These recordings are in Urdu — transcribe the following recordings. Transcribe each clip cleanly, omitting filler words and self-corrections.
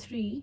3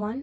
1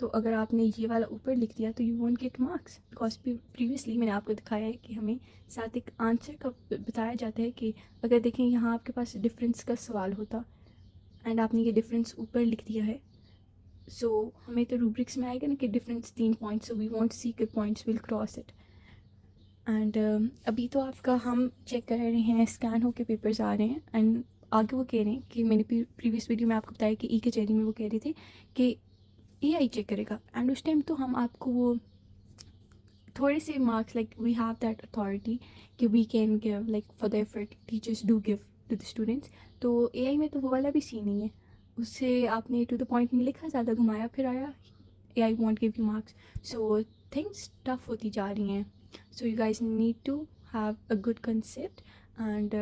تو اگر آپ نے یہ والا اوپر لکھ دیا تو you won't get marks, because previously میں نے آپ کو دکھایا ہے کہ ہمیں ساتھ ایک آنسر کا بتایا جاتا ہے کہ اگر دیکھیں یہاں آپ کے پاس ڈفرینس کا سوال ہوتا اینڈ آپ نے یہ ڈفرینس اوپر لکھ دیا ہے، سو ہمیں تو روبرکس میں آئے گا نا کہ difference 3 points, so we want see کہ points will cross it. And ابھی تو آپ کا ہم چیک کر رہے ہیں، اسکین ہو کے پیپرز آ رہے ہیں، اینڈ آگے وہ کہہ رہے ہیں کہ میں نے پریویس ویڈیو میں آپ کو بتایا کہ ای کچہری میں وہ کہہ رہے تھے کہ اے آئی چیک کرے گا، اینڈ اس ٹائم تو ہم آپ کو وہ تھوڑے سے marks like we have that authority کہ we can give like for the effort teachers do give to the students. تو اے آئی میں تو وہ والا بھی سین نہیں ہے، اس سے آپ نے ٹو دا پوائنٹ نہیں لکھا، زیادہ گھمایا پھر آیا، a I want give you marks. So things tough ہوتی جا رہی ہیں. So you guys need to have a good concept and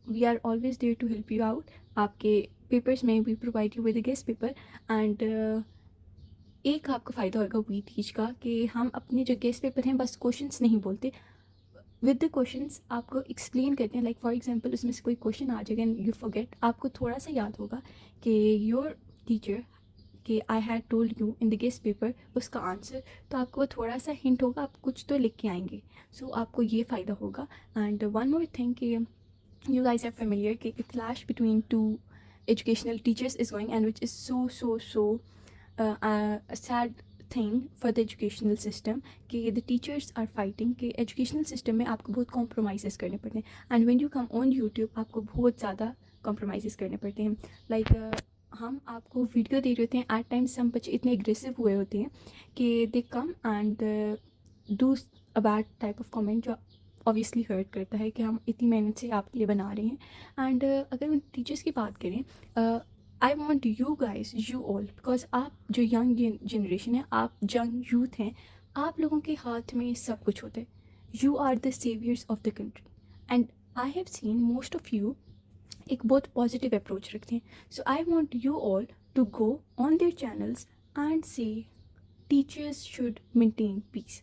we are always there to help you out. آپ کے پیپرز میں we provide you with a guest paper and ایک آپ کو فائدہ ہوگا وی ٹیچ کا کہ ہم اپنے جو گیسٹ پیپر ہیں بس کوشچنس نہیں بولتے، ود دا کوشچنس آپ کو ایکسپلین کرتے ہیں. لائک فار ایگزامپل اس میں سے کوئی کوشچن آ جائے گا اینڈ یو forget، آپ کو تھوڑا سا یاد ہوگا کہ یور ٹیچر کہ I had told you in the guess paper اس کا آنسر، تو آپ کو تھوڑا سا ہنٹ ہوگا، آپ کچھ تو لکھ کے آئیں گے. سو آپ کو یہ فائدہ ہوگا. اینڈ ون مور تھنگ کہ یو گائز آر فیملیئر کہ clash between two educational teachers is going and which is so sad thing for the educational system کہ دا ٹیچرس آر فائٹنگ کہ ایجوکیشنل سسٹم میں آپ کو بہت کمپرومائزز کرنے پڑتے ہیں. And when you come on YouTube آپ کو بہت زیادہ کمپرومائزز کرنے پڑتے ہیں. لائک ہم آپ کو ویڈیو دے رہے ہوتے ہیں، ایٹ ٹائمس ہم بچے اتنے اگریسو ہوئے ہوتے ہیں کہ they come and do a bad type of comment جو اوبیسلی ہرٹ کرتا ہے کہ ہم اتنی محنت سے آپ کے لیے بنا رہے ہیں. اینڈ اگر ہم ٹیچرس کی بات کریں، آئی want you guys you all, because آپ جو ینگ جنریشن ہے، آپ ینگ یوتھ ہیں، آپ لوگوں کے ہاتھ میں سب کچھ ہوتا ہے. You are the saviours of the country and I have seen most of you ایک بہت پازیٹیو اپروچ رکھتے ہیں. So I want you all to go on their channels and see teachers should maintain peace.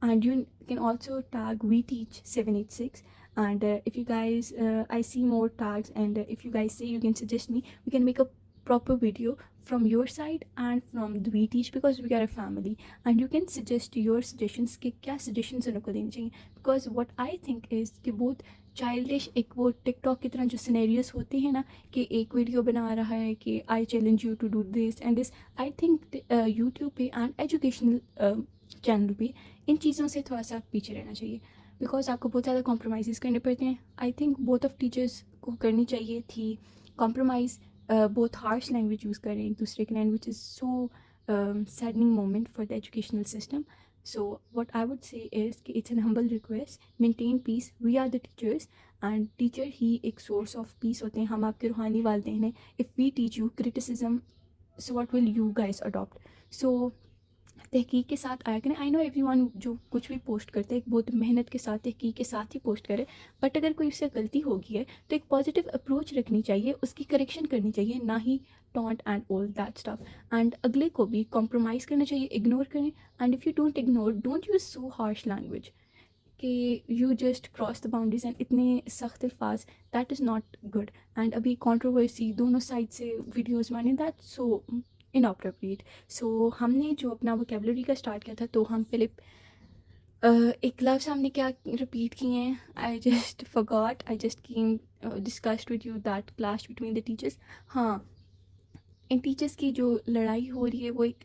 And you can also tag we teach 786 and if you guys I see more tags and if you guys say you can suggest me, we can make a proper video from your side and from the we teach because we are a family and you can suggest your suggestions کہ کیا suggestions ان کو دینی چاہیے. because what I think is کہ بہت چائلڈش ایک وہ ٹک ٹاک کی طرح جو سینیریوز ہوتے ہیں نا کہ ایک ویڈیو بنا رہا ہے کہ I challenge you to do this and this. I think YouTube پہ اینڈ ایجوکیشنل چینل پہ ان چیزوں سے تھوڑا سا پیچھے رہنا چاہیے بیکاز آپ کو بہت زیادہ کمپرومائزز کرنے پڑتے ہیں. I think both of teachers کو کرنی چاہیے تھی کمپرومائز، بہت ہارش لینگویج یوز کر رہے ہیں ایک دوسرے کے language is so saddening moment for the educational system. So what I would say is کہ it's an humble request, maintain peace, we are the teachers and teacher ہی ایک سورس آف پیس ہوتے ہیں. ہم آپ کے روحانی والدین ہیں. If we teach you criticism so what will you guys adapt. So تحقیق کے ساتھ آیا کریں. آئی نو ایوری ون جو کچھ بھی پوسٹ کرتے ہیں ایک بہت محنت کے ساتھ تحقیق کے ساتھ ہی پوسٹ کرے، بٹ اگر کوئی اس سے غلطی ہو گئی ہے تو ایک پازیٹیو اپروچ رکھنی چاہیے، اس کی کریکشن کرنی چاہیے، نہ ہی taunt and all that stuff. And اگلے کو بھی کمپرومائز کرنا چاہیے، اگنور کریں. And if you don't ignore don't use so harsh language کہ you just cross the boundaries and اتنے سخت الفاظ، that is not good. And ابھی کانٹروورسی دونوں سائڈ سے ویڈیوز بنے، دیٹ سو اناپروپریٹ. سو ہم نے جو اپنا ووکیبلری کا اسٹارٹ کیا تھا تو ہم پہلے ایک لفظ ہم نے کیا رپیٹ کیے ہیں، I just forgot, I just came discussed with you that clash between the teachers. ہاں، ان ٹیچرس کی جو لڑائی ہو رہی ہے وہ ایک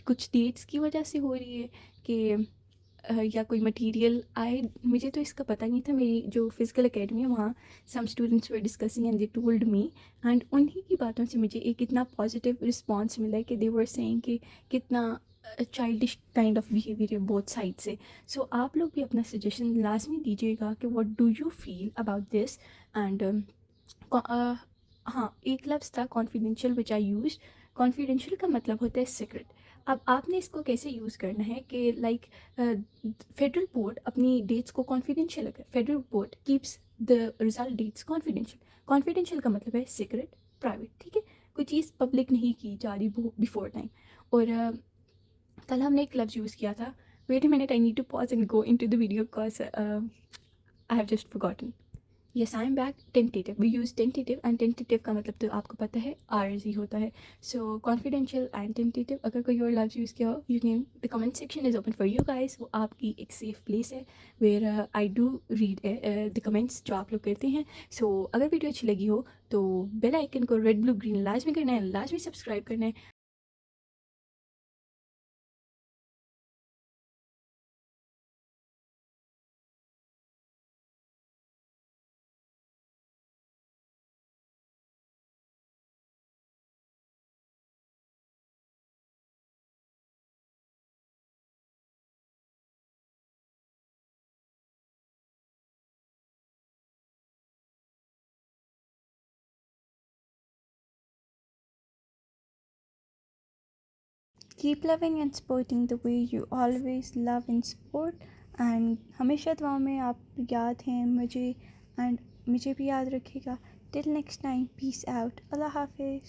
کچھ ڈیٹس کی وجہ سے ہو رہی ہے کہ یا کوئی مٹیریل آئے. مجھے تو اس کا پتہ نہیں تھا. میری جو فزیکل اکیڈمی ہے وہاں some students were discussing and they told me and انہی کی باتوں سے مجھے ایک اتنا پازیٹیو رسپانس ملا ہے کہ دے ور سیئنگ کہ کتنا چائلڈش کائنڈ آف بیہیویئر ہے بوتھ سائڈ سے. سو آپ لوگ بھی اپنا سجیشن لازمی دیجیے گا کہ what do you feel about this. And ہاں، ایک لفظ تھا confidential which I use. Confidential کا مطلب ہوتا ہے سیکرٹ. اب آپ نے اس کو کیسے یوز کرنا ہے کہ لائک فیڈرل بورڈ اپنی ڈیٹس کو کانفیڈینشیل رکھے. Federal board keeps the result dates confidential. Confidential کا مطلب ہے سیکرٹ، پرائیویٹ. ٹھیک ہے، کوئی چیز پبلک نہیں کی جا رہی بیفور ٹائم. اور کل ہم نے ایک لفظ یوز کیا تھا، wait a minute I need to pause and go in to the video because I have just forgotten. Yes I am back. Tentative, we use tentative, and tentative کا مطلب تو آپ کو پتہ ہے عارضی ہوتا ہے. So confidential and tentative. اگر کوئی اور لفظ یوز کیا ہو, you can, the comment section is open for you guys. وہ آپ کی ایک سیف پلیس ہے where I do read the comments جو آپ لوگ کرتے ہیں. سو اگر ویڈیو اچھی لگی ہو تو بیل آئکن کو ریڈ بلو گرین لازمی کرنا ہے, لازمی سبسکرائب کرنا ہے. Keep loving and supporting the way you always love and support. And ہمیشہ دعاؤں میں آپ یاد ہیں مجھے, اینڈ مجھے بھی یاد رکھے گا. ٹل نیکسٹ ٹائم, پیس آؤٹ, اللہ حافظ.